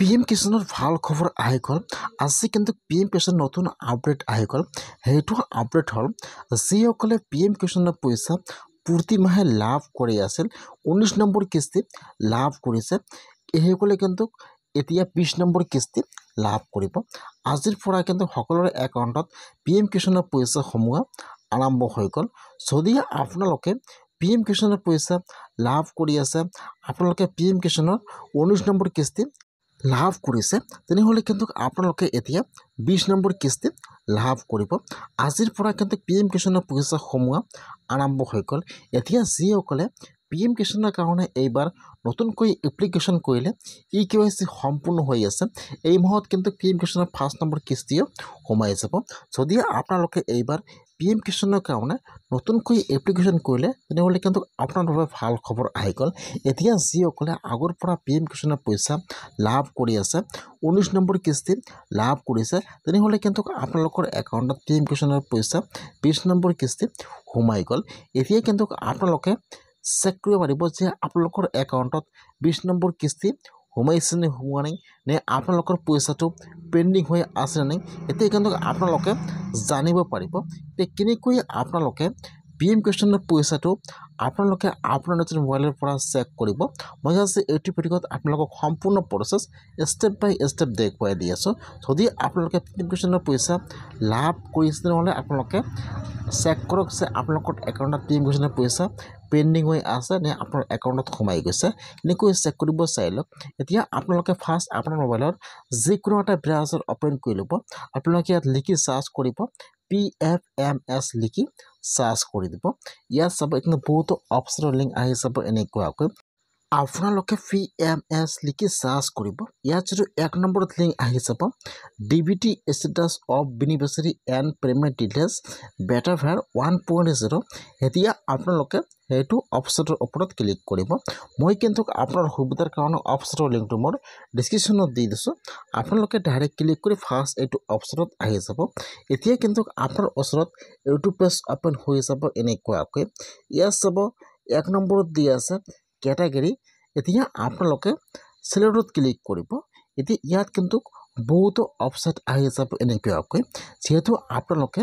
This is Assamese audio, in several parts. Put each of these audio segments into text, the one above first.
PM কিষাণৰ ভাল খবৰ আহি গ'ল। আজি কিন্তু PM কিষাণ নতুন আপডেট আহি গ'ল। সেইটো আপডেট হ'ল যিসকলে PM কিষাণৰ পইচা প্ৰতি মাহে লাভ কৰি আছিল 19 নম্বৰ কিস্তি লাভ কৰিছে এইসকলে কিন্তু এতিয়া 20 নম্বৰ কিস্তি লাভ কৰিব। আজিৰ পৰা কিন্তু সকলোৰে একাউণ্টত PM কিষাণৰ পইচা সোমোৱা আৰম্ভ হৈ গ'ল। যদি আপোনালোকে PM কিষাণৰ পইচা লাভ কৰি আছে, আপোনালোকে PM কিষাণৰ 19 নম্বৰ কিস্তি লাভ কৰিছে, তেনেহ'লে কিন্তু আপোনালোকে এতিয়া 20 নম্বৰ কিস্তি লাভ কৰিব। আজিৰ পৰা কিন্তু PM কিষাণৰ পইচা সোমোৱা আৰম্ভ হৈ গ'ল। এতিয়া যিসকলে PM কিষাণৰ কাৰণে এইবাৰ নতুনকৈ এপ্লিকেশ্যন কৰিলে EKYC সম্পূৰ্ণ হৈ আছে, এই মাহত কিন্তু PM কিষাণৰ 1st নম্বৰ কিস্তিও সোমাই যাব। যদি আপোনালোকে এইবাৰ PM কিষাণৰ কাৰণে নতুনকৈ এপ্লিকেশ্যন কৰিলে তেনেহ'লে কিন্তু আপোনাৰ বাবে ভাল খবৰ আহি গ'ল। এতিয়া যিসকলে আগৰ পৰা PM কিষাণৰ পইচা লাভ কৰি আছে 19 নম্বৰ কিস্তি লাভ কৰিছে, তেনেহ'লে কিন্তু আপোনালোকৰ একাউণ্টত PM কিষাণৰ পইচা 20 নম্বৰ কিস্তি সোমাই গ'ল। এতিয়া কিন্তু আপোনালোকে চেক কৰিব পাৰিব যে আপোনালোকৰ একাউণ্টত 20 নম্বৰ কিস্তি সোমাইছে নে সোমোৱা নাই, নে আপোনালোকৰ পইচাটো পেণ্ডিং হৈ আছে নে নাই, এতিয়া কিন্তু আপোনালোকে জানিব পাৰিব। এতিয়া কেনেকৈ আপোনালোকে PM কিষাণৰ পইচাটো আপোনালোকে আপোনাৰ নিজৰ মোবাইলৰ পৰা চেক কৰিব, মই আজি এইটো ভিডিঅ'ত আপোনালোকক সম্পূৰ্ণ প্ৰচেছ ষ্টেপ বাই ষ্টেপ দেখুৱাই দি আছোঁ। যদি আপোনালোকে PM কিষাণৰ পইচা লাভ কৰিছে তেনেহ'লে আপোনালোকে চেক কৰক যে আপোনালোকৰ একাউণ্টত PM কিষাণৰ পইচা পেণ্ডিং হৈ আছে নে আপোনাৰ একাউণ্টত সোমাই গৈছে। এনেকৈ চেক কৰিব চাই লওক। এতিয়া আপোনালোকে ফাৰ্ষ্ট আপোনাৰ মোবাইলৰ যিকোনো এটা ব্ৰাউজাৰ অ'পেন কৰি ল'ব। আপোনালোকে ইয়াত লিখি চাৰ্চ কৰিব PFMS লিখি চাৰ্চ কৰি দিব। ইয়াত চাব এইখিনি বহুতো অপশ্যনৰ লিংক আহি যাব এনেকুৱাকৈ। আপোনালোকে PMS লিখি চাৰ্চ কৰিব। ইয়াত যিটো 1 নম্বৰত লিংক আহি যাব DBT status of beneficiary and payment details বেটাৰফেয়াৰ 1.0। এতিয়া আপোনালোকে সেইটো অপশ্যনৰ ওপৰত ক্লিক কৰিব। মই কিন্তু আপোনাৰ সুবিধাৰ কাৰণে অপশ্যনৰ লিংকটো মোৰ ডিছক্ৰিপশ্যনত দি দিছোঁ। আপোনালোকে ডাইৰেক্ট ক্লিক কৰি ফাৰ্ষ্ট এইটো অপশ্যনত আহি যাব। এতিয়া কিন্তু আপোনাৰ ওচৰত এইটো পেজ অ'পেন হৈ যাব এনেকুৱাকৈ। ইয়াত চাব 1 নম্বৰত দি আছে কেটাগৰী। এতিয়া আপোনালোকে চিলেক্টত ক্লিক কৰিব। এতিয়া ইয়াত কিন্তু বহুতো অপশ্যন আহি যাব এনেকুৱাকৈ। যিহেতু আপোনালোকে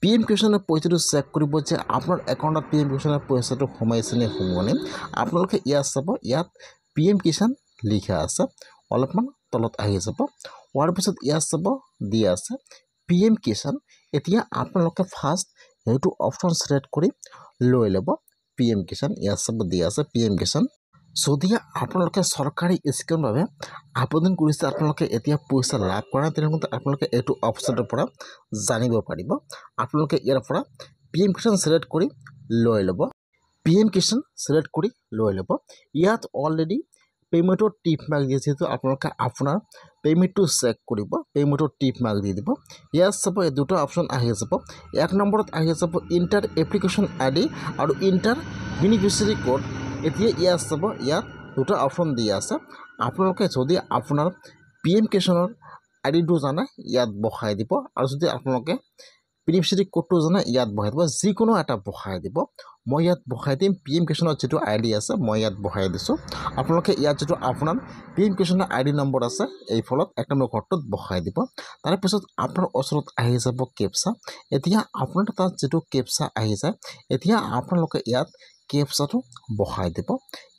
PM কিষাণৰ পইচাটো চেক কৰিব যে আপোনাৰ একাউণ্টত PM কিষাণৰ পইচাটো সোমাইছে নে সোমোৱা নাই, আপোনালোকে ইয়াত চাব ইয়াত PM কিষাণ লিখা আছে, অলপমান তলত আহি যাব। হোৱাৰ পিছত ইয়াত চাব দি আছে PM কিষাণ। এতিয়া আপোনালোকে ফাৰ্ষ্ট সেইটো অপশ্যন চিলেক্ট কৰি লৈ ল'ব PM কিষাণ। ইয়াত চাব দি আছে PM কিষাণ। যদি আপোনালোকে চৰকাৰী স্কিমৰ বাবে আবেদন কৰিছে, আপোনালোকে এতিয়া পইচা লাভ কৰা নাই, তেনেহ'লে আপোনালোকে এইটো অপশ্যনৰ পৰা জানিব পাৰিব। আপোনালোকে ইয়াৰ পৰা PM কিষাণ চিলেক্ট কৰি লৈ ল'ব। PM কিষাণ চিলেক্ট কৰি লৈ ল'ব। ইয়াত অলৰেডি পে'মেণ্টৰ টিপ মাৰ্ক দিয়ে, যিহেতু আপোনালোকে আপোনাৰ পে'মেণ্টটো চেক কৰিব, পে'মেণ্টৰ টিপ মাৰ্ক দি দিব। ইয়াত চাব এই দুটা অপশ্যন আহি যাব। 1 নম্বৰত আহি যাব ইণ্টাৰ এপ্লিকেশ্যন ID আৰু ইণ্টাৰ বেনিফিচিয়াৰী কোড। এতিয়া ইয়াত চাব ইয়াত দুটা অপশ্যন দি আছে। আপোনালোকে যদি আপোনাৰ PM কিষাণৰ IDটো জানে ইয়াত বহাই দিব, আৰু যদি আপোনালোকে বেনিফিচিয়াৰী কোডটো জানে ইয়াত বহাই দিব। যিকোনো এটা বহাই দিব। মই ইয়াত বহাই দিম PM কিষাণৰ যিটো ID আছে মই ইয়াত বহাই দিছোঁ। আপোনালোকে ইয়াত যিটো আপোনাৰ PM কিষাণৰ ID নম্বৰ আছে এই ফলত 1 নম্বৰ ঘৰটোত বহাই দিব। তাৰপিছত আপোনাৰ ওচৰত আহি যাব কেপচা। এতিয়া আপোনাৰ তাত যিটো কেপচা আহি যায়, এতিয়া আপোনালোকে ইয়াত কেপচাটো বহাই দিব।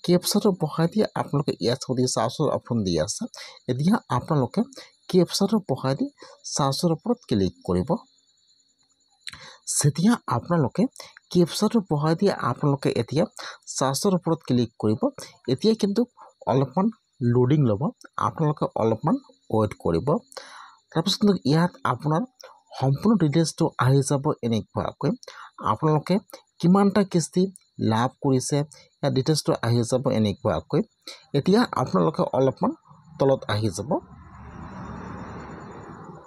কেপচাটো বহাই দিয়ে আপোনালোকে ইয়াত যদি চাৰ্চৰ অপশ্যন দি আছে, এতিয়া আপোনালোকে কেপচাটো বহাই দি চাৰ্চৰ ওপৰত ক্লিক কৰিব। যেতিয়া আপোনালোকে কেপচাটো বহাই দিয়ে আপোনালোকে এতিয়া চাৰ্চৰ ওপৰত ক্লিক কৰিব। এতিয়া কিন্তু অলপমান লোডিং ল'ব, আপোনালোকে অলপমান ৱেইট কৰিব। তাৰপিছত ইয়াত আপোনাৰ সম্পূৰ্ণ ডিটেইলছটো আহি যাব এনেকুৱাকৈ। আপোনালোকে কিমানটা কিস্তি লাভ কৰিছে ইয়াত ডিটেইলছটো আহি যাব এনেকুৱাকৈ। এতিয়া আপোনালোকে অলপমান তলত আহি যাব।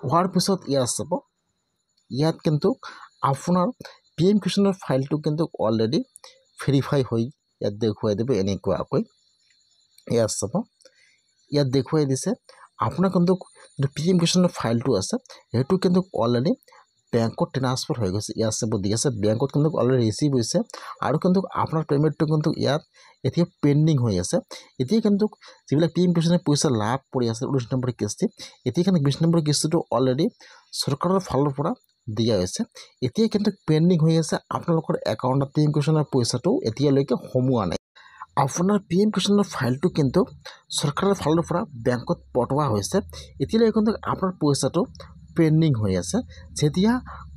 হোৱাৰ পিছত ইয়াত চাব ইয়াত কিন্তু আপোনাৰ PM কিষাণৰ ফাইলটো কিন্তু অলৰেডি ভেৰিফাই হৈ ইয়াত দেখুৱাই দিব এনেকুৱাকৈ। ইয়াত চাব ইয়াত দেখুৱাই দিছে আপোনাৰ কিন্তু PM কিষাণৰ ফাইলটো আছে সেইটো কিন্তু অলৰেডি বেংকত ট্ৰান্সফাৰ হৈ গৈছে ইয়াত চাব দি আছে বেংকত কিন্তু অলৰেডি ৰিচিভ হৈছে আৰু কিন্তু আপোনাৰ পে'মেণ্টটো কিন্তু ইয়াত এতিয়া পেণ্ডিং হৈ আছে এতিয়া কিন্তু যিবিলাক PM কিষাণে পইচা লাভ কৰি আছে 19 নম্বৰ কিস্তি এতিয়া কিন্তু 20 নম্বৰ কিস্তিটো অলৰেডি চৰকাৰৰ ফালৰ পৰা দিয়া হৈছে এতিয়া কিন্তু পেণ্ডিং হৈ আছে আপোনালোকৰ একাউণ্টত PM কিষাণৰ পইচাটো এতিয়ালৈকে সোমোৱা নাই আপোনাৰ PM কিষাণৰ ফাইলটো কিন্তু চৰকাৰৰ ফালৰ পৰা বেংকত পঠোৱা হৈছে এতিয়ালৈকে কিন্তু আপোনাৰ পইচাটো পেণ্ডিং হৈ আছে যেতিয়া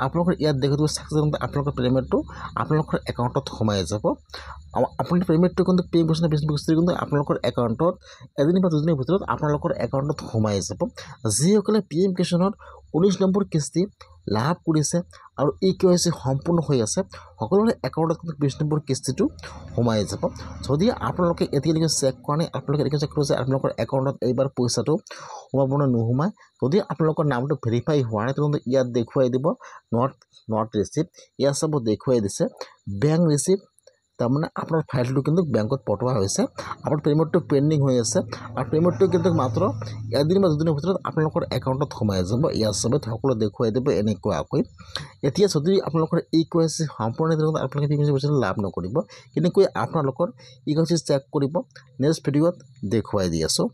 আপোনালোকৰ ইয়াত দেখিব চাকচেছ আপোনালোকৰ পে'মেণ্টটো আপোনালোকৰ একাউণ্টত সোমাই যাব আপোনাৰ পে'মেণ্টটো কিন্তু PM কিষাণৰ কিস্তি কিন্তু আপোনালোকৰ একাউণ্টত এদিন বা দুদিনৰ ভিতৰত আপোনালোকৰ একাউণ্টত সোমাই যাব যিসকলে PM কিষাণৰ 19 নম্বৰ কিস্তি লাভ কৰিছে আৰু KYC সম্পূৰ্ণ হৈ আছে সকলোৰে একাউণ্টত কিন্তু 20 নম্বৰ কিস্তিটো সোমাই যাব যদি আপোনালোকে এতিয়ালৈকে চেক কৰা নাই আপোনালোকে এতিয়া চেক কৰিছে আপোনালোকৰ একাউণ্টত এইবাৰ পইচাটো সোমাব নে নোসোমায় যদি আপোনালোকৰ নামটো ভেৰিফাই হোৱা নাই তেন্তে ইয়াত দেখুৱাই দিব নট ৰিচিভ ইয়াত চাব দেখুৱাই দিছে বেংক ৰিচিভ তাৰমানে আপোনাৰ ফাইলটো কিন্তু বেংকত পঠোৱা হৈছে আপোনাৰ পে'মেণ্টটো পেণ্ডিং হৈ আছে আৰু পে'মেণ্টটো কিন্তু মাত্ৰ এদিন বা দুদিনৰ ভিতৰত আপোনালোকৰ একাউণ্টত সোমাই যাব ইয়াত চাব সকলো দেখুৱাই দিব এনেকুৱাকৈ এতিয়া যদি আপোনালোকৰ KYC সম্পূৰ্ণ আপোনালোকে PM কিষাণ লাভ নকৰিব কেনেকৈ আপোনালোকৰ KYC চেক কৰিব নেক্সট ভিডিঅ'ত দেখুৱাই দি আছোঁ